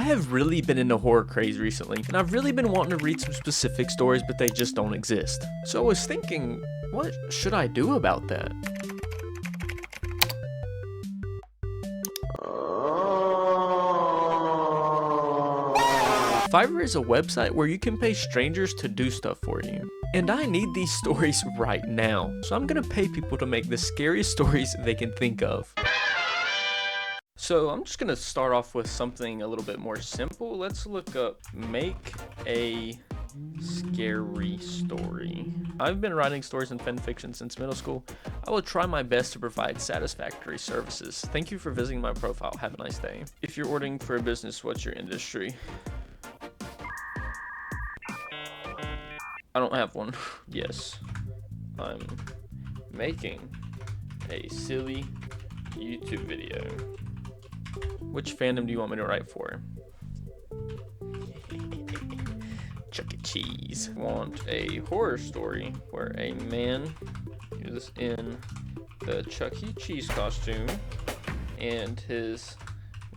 have really been into horror craze recently, and I've really been wanting to read some specific stories, but they just don't exist. So I was thinking, what should I do about that? Fiverr is a website where you can pay strangers to do stuff for you. And I need these stories right now. So I'm gonna pay people to make the scariest stories they can think of. So I'm just gonna start off with something a little bit more simple. Let's look up make a scary story. I've been writing stories in fanfiction since middle school. I will try my best to provide satisfactory services. Thank you for visiting my profile. Have a nice day. If you're ordering for a business, what's your industry? I don't have one. Yes, I'm making a silly YouTube video. Which fandom do you want me to write for? Chuck E. Cheese. Want a horror story where a man is in the Chuck E. Cheese costume and his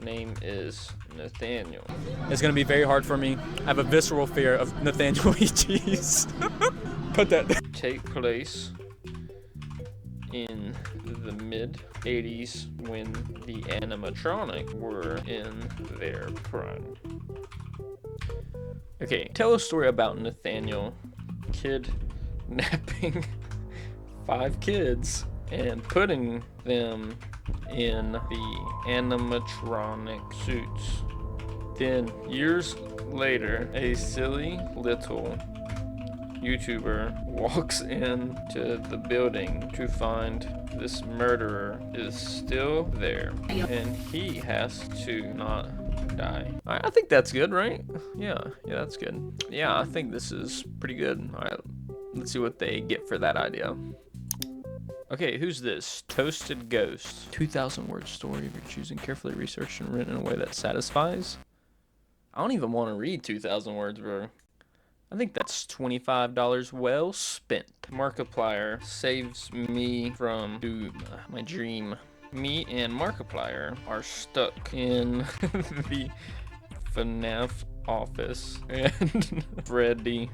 name is Nathaniel. It's gonna be very hard for me. I have a visceral fear of Nathaniel E. Cheese. Cut that. Take place in the mid-80s when the animatronic were in their prime. Okay, tell a story about Nathaniel kidnapping 5 kids and putting them in the animatronic suits. Then, years later, a silly little YouTuber walks into the building to find this murderer is still there, and he has to not die. Alright, I think that's good, right? Yeah, that's good. Yeah, I think this is pretty good. Alright, let's see what they get for that idea. Okay, who's this? Toasted Ghost. 2,000 word story of your choosing, carefully researched and written in a way that satisfies. I don't even want to read 2,000 words, bro. I think that's $25 well spent. Markiplier saves me from my dream. Me and Markiplier are stuck in the FNAF office, and Freddy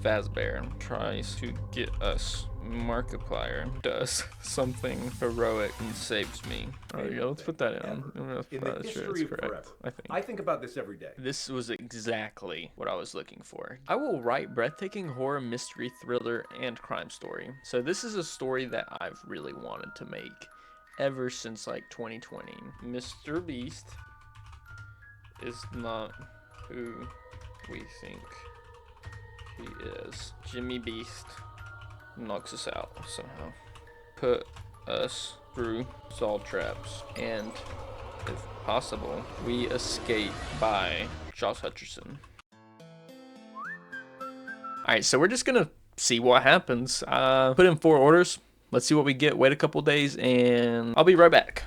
Fazbear tries to get us. Markiplier does something heroic and saves me. Oh, yeah, let's put that in. In the history of forever. I think about this every day. This was exactly what I was looking for. I will write breathtaking horror, mystery, thriller, and crime story. So this is a story that I've really wanted to make ever since like 2020. Mr. Beast is not who we think he is. Jimmy Beast knocks us out somehow. Put us through saw traps, and if possible, we escape by Josh Hutcherson. Alright, so we're just gonna see what happens. Put in 4 orders. Let's see what we get. Wait a couple days, and I'll be right back.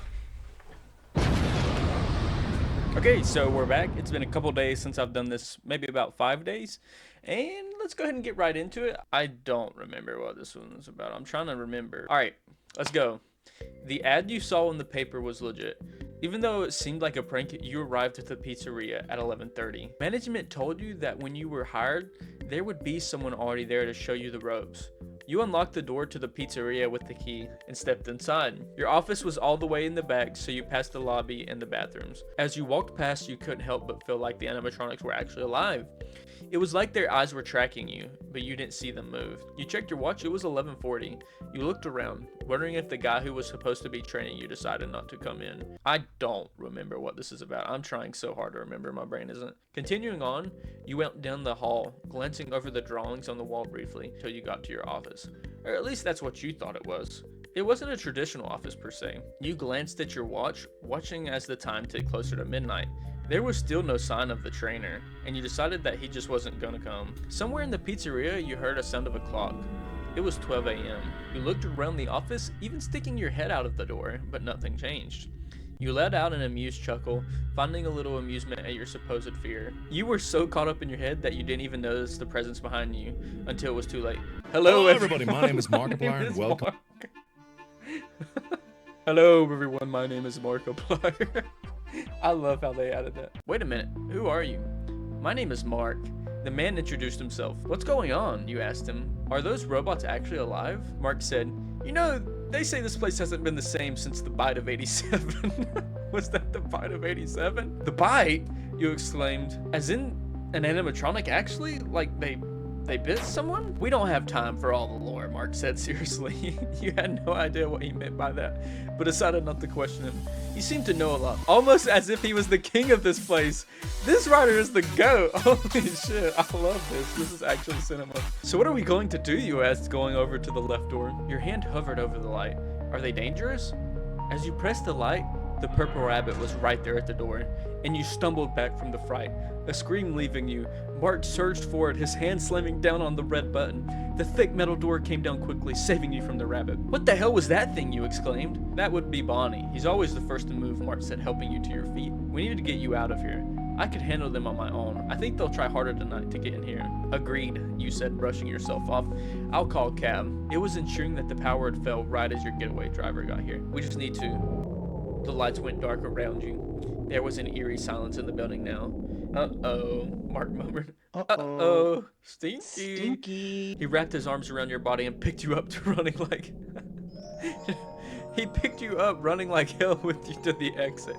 Okay, so we're back. It's been a couple days since I've done this, maybe about 5 days. And let's go ahead and get right into it. I don't remember what this one was about. I'm trying to remember. All right, let's go. The ad you saw in the paper was legit. Even though it seemed like a prank, you arrived at the pizzeria at 11:30. Management told you that when you were hired, there would be someone already there to show you the ropes. You unlocked the door to the pizzeria with the key and stepped inside. Your office was all the way in the back, so you passed the lobby and the bathrooms. As you walked past, you couldn't help but feel like the animatronics were actually alive. It was like their eyes were tracking you, but you didn't see them move. You checked your watch, it was 11:40. You looked around, wondering if the guy who was supposed to be training you decided not to come in. I don't remember what this is about. I'm trying so hard to remember, my brain isn't. Continuing on, you went down the hall, glancing over the drawings on the wall briefly, till you got to your office. Or at least that's what you thought it was. It wasn't a traditional office per se. You glanced at your watch, watching as the time ticked closer to midnight. There was still no sign of the trainer, and you decided that he just wasn't gonna come. Somewhere in the pizzeria, you heard a sound of a clock. It was 12 a.m. You looked around the office, even sticking your head out of the door, but nothing changed. You let out an amused chuckle, finding a little amusement at your supposed fear. You were so caught up in your head that you didn't even notice the presence behind you until it was too late. Hello everybody, my name is Markiplier and welcome. Hello everyone, my name is Markiplier. I love how they added that. Wait a minute, who are you? My name is Mark. The man introduced himself. What's going on? You asked him. Are those robots actually alive? Mark said, you know, they say this place hasn't been the same since the bite of 87. Was that the bite of 87? The bite? You exclaimed. As in an animatronic actually? Like they bit someone? We don't have time for all the lore, Mark said seriously. You had no idea what he meant by that, but decided not to question him. He seemed to know a lot, almost as if he was the king of this place. This writer is the GOAT. Holy shit, I love this. This is actually cinema. So what are we going to do, you asked, going over to the left door. Your hand hovered over the light. Are they dangerous? As you pressed the light, the purple rabbit was right there at the door, and you stumbled back from the fright, a scream leaving you. Mark surged forward, his hand slamming down on the red button. The thick metal door came down quickly, saving you from the rabbit. What the hell was that thing, you exclaimed? That would be Bonnie. He's always the first to move, Mark said, helping you to your feet. We need to get you out of here. I could handle them on my own. I think they'll try harder tonight to get in here. Agreed, you said, brushing yourself off. I'll call cab. It was ensuring that the power had fell right as your getaway driver got here. We just need to... The lights went dark around you. There was an eerie silence in the building now. Uh-oh, Mark murmured. Uh-oh, stinky. He wrapped his arms around your body and picked you up to running like... He picked you up, running like hell with you to the exit.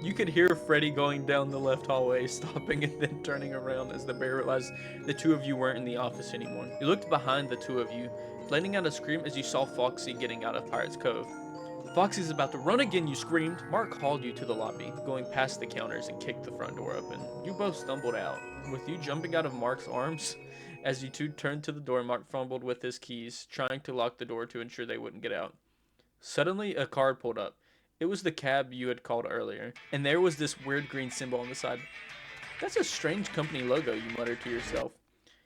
You could hear Freddy going down the left hallway, stopping and then turning around as the bear realized the two of you weren't in the office anymore. You looked behind the two of you, letting out a scream as you saw Foxy getting out of Pirate's Cove. Foxy's about to run again, you screamed. Mark hauled you to the lobby, going past the counters and kicked the front door open. You both stumbled out, with you jumping out of Mark's arms. As you two turned to the door, Mark fumbled with his keys, trying to lock the door to ensure they wouldn't get out. Suddenly, a car pulled up. It was the cab you had called earlier, and there was this weird green symbol on the side. That's a strange company logo, you muttered to yourself.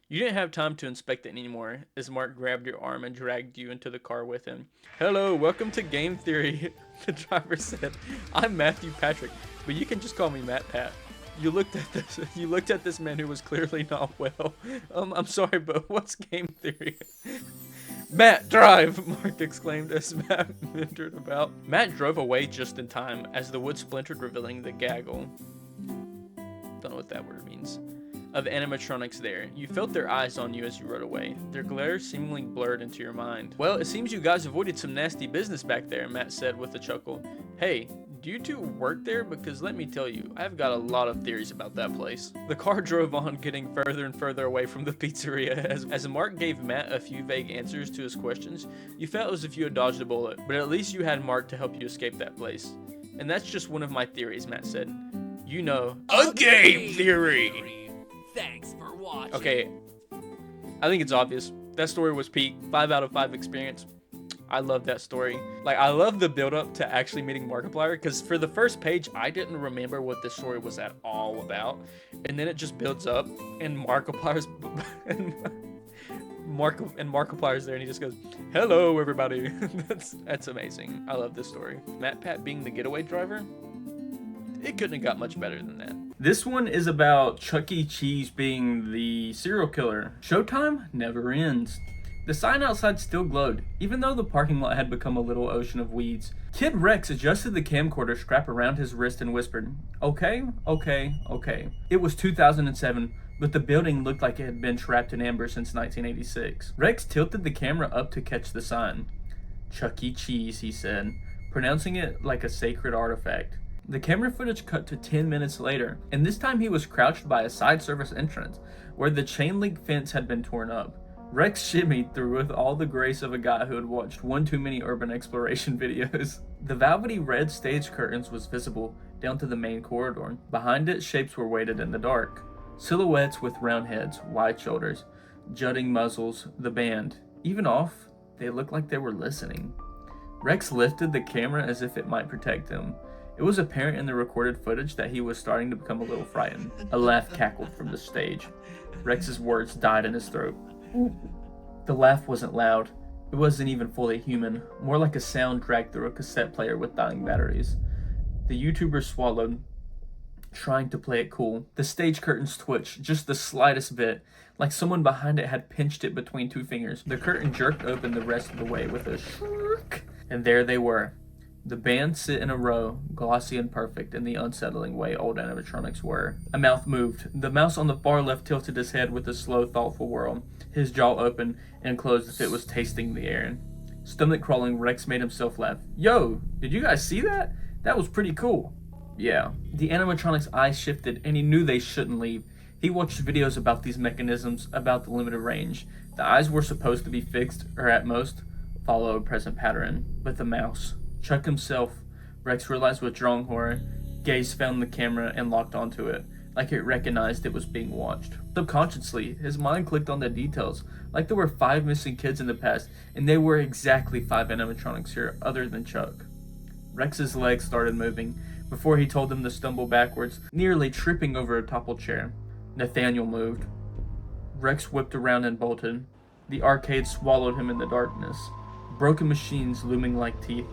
You didn't have time to inspect it anymore, as Mark grabbed your arm and dragged you into the car with him. Hello, welcome to Game Theory, the driver said. I'm Matthew Patrick, but you can just call me Matt Pat. You looked at this man who was clearly not well. I'm sorry, but what's Game Theory? Matt, drive! Mark exclaimed as Matt entered about. Matt drove away just in time as the wood splintered, revealing the gaggle. Don't know what that word means. Of animatronics there. You felt their eyes on you as you rode away, their glare seemingly blurred into your mind. Well, it seems you guys avoided some nasty business back there, Matt said with a chuckle. Hey, do you two work there? Because let me tell you, I've got a lot of theories about that place. The car drove on, getting further and further away from the pizzeria. As Mark gave Matt a few vague answers to his questions, you felt as if you had dodged a bullet, but at least you had Mark to help you escape that place. And that's just one of my theories, Matt said. You know, a game theory! Thanks for watching. Okay, I think it's obvious. That story was peak. 5 out of 5 experience. I love that story. Like, I love the build up to actually meeting Markiplier, because for the first page, I didn't remember what this story was at all about. And then it just builds up, and Markiplier's Markiplier's there, and he just goes, hello, everybody. That's amazing. I love this story. Matt Pat being the getaway driver, it couldn't have got much better than that. This one is about Chuck E. Cheese being the serial killer. Showtime never ends. The sign outside still glowed, even though the parking lot had become a little ocean of weeds. Kid Rex adjusted the camcorder strap around his wrist and whispered, okay. It was 2007, but the building looked like it had been trapped in amber since 1986. Rex tilted the camera up to catch the sign. Chuck E. Cheese, he said, pronouncing it like a sacred artifact. The camera footage cut to 10 minutes later, and this time he was crouched by a side service entrance, where the chain link fence had been torn up. Rex shimmied through with all the grace of a guy who had watched one too many urban exploration videos. The velvety red stage curtains was visible down to the main corridor. Behind it, shapes were weighted in the dark. Silhouettes with round heads, wide shoulders, jutting muzzles, the band. Even off, they looked like they were listening. Rex lifted the camera as if it might protect him. It was apparent in the recorded footage that he was starting to become a little frightened. A laugh cackled from the stage. Rex's words died in his throat. The laugh wasn't loud. It wasn't even fully human, more like a sound dragged through a cassette player with dying batteries. The YouTuber swallowed, trying to play it cool. The stage curtains twitched, just the slightest bit, like someone behind it had pinched it between 2 fingers. The curtain jerked open the rest of the way with a shriek, and there they were. The bands sit in a row, glossy and perfect in the unsettling way old animatronics were. A mouth moved. The mouse on the far left tilted his head with a slow, thoughtful whirl. His jaw opened and closed as if it was tasting the air. Stomach crawling, Rex made himself laugh. Yo, did you guys see that? That was pretty cool. Yeah. The animatronic's eyes shifted, and he knew they shouldn't leave. He watched videos about these mechanisms, about the limited range. The eyes were supposed to be fixed, or at most, follow a present pattern. But the mouse, Chuck himself, Rex realized with drawing horror, gaze found the camera and locked onto it, like it recognized it was being watched. Subconsciously, his mind clicked on the details, like there were 5 missing kids in the past, and there were exactly 5 animatronics here, other than Chuck. Rex's legs started moving, before he told them to stumble backwards, nearly tripping over a toppled chair. Nathaniel moved. Rex whipped around and bolted. The arcade swallowed him in the darkness. Broken machines looming like teeth.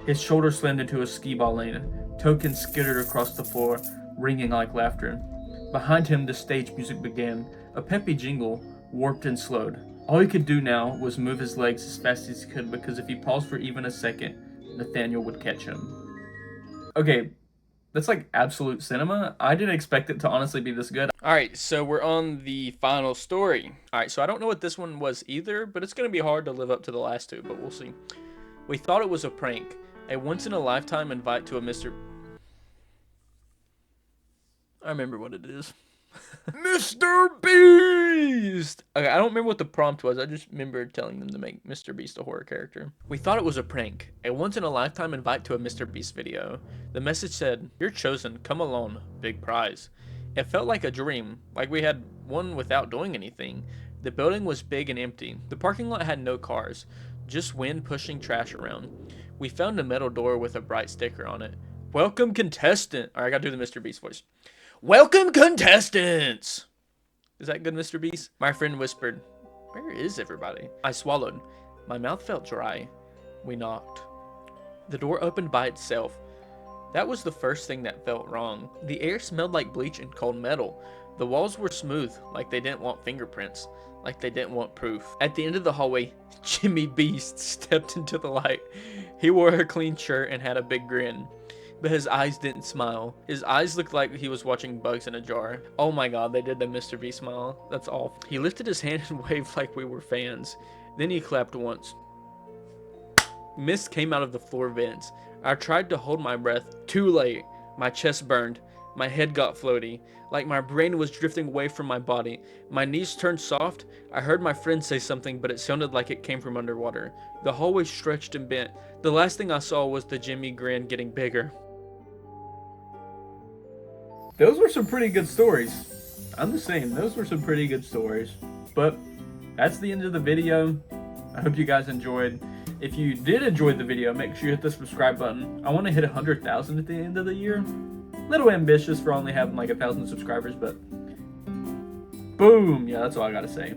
His shoulder slammed into a skee-ball lane. Tokens skittered across the floor, ringing like laughter. Behind him, the stage music began. A peppy jingle, warped and slowed. All he could do now was move his legs as fast as he could, because if he paused for even a second, Nathaniel would catch him. Okay, that's like absolute cinema. I didn't expect it to honestly be this good. Alright, so we're on the final story. Alright, so I don't know what this one was either, but it's going to be hard to live up to the last two, but we'll see. We thought it was a prank. A once-in-a-lifetime invite to a Mr. I remember what it is. Mr. Beast! Okay, I don't remember what the prompt was. I just remember telling them to make Mr. Beast a horror character. We thought it was a prank. A once-in-a-lifetime invite to a Mr. Beast video. The message said, "You're chosen. Come alone. Big prize." It felt like a dream, like we had one without doing anything. The building was big and empty. The parking lot had no cars, just wind pushing trash around. We found a metal door with a bright sticker on it. Welcome, contestant. All right, I gotta do the Mr. Beast voice. Welcome, contestants. Is that good, Mr. Beast? My friend whispered, "Where is everybody?" I swallowed. My mouth felt dry. We knocked. The door opened by itself. That was the first thing that felt wrong. The air smelled like bleach and cold metal. The walls were smooth, like they didn't want fingerprints, like they didn't want proof. At the end of the hallway, Jimmy Beast stepped into the light. He wore a clean shirt and had a big grin, but his eyes didn't smile. His eyes looked like he was watching bugs in a jar. Oh my god, they did the Mr. Beast smile. That's awful. He lifted his hand and waved like we were fans. Then he clapped once. Mist came out of the floor vents. I tried to hold my breath. Too late. My chest burned. My head got floaty, like my brain was drifting away from my body. My knees turned soft. I heard my friend say something, but it sounded like it came from underwater. The hallway stretched and bent. The last thing I saw was the Jimmy grin getting bigger. Those were some pretty good stories. I'm just saying, those were some pretty good stories. But that's the end of the video. I hope you guys enjoyed. If you did enjoy the video, make sure you hit the subscribe button. I want to hit 100,000 at the end of the year. Little ambitious for only having like 1,000 subscribers, but boom. Yeah, that's all I gotta say.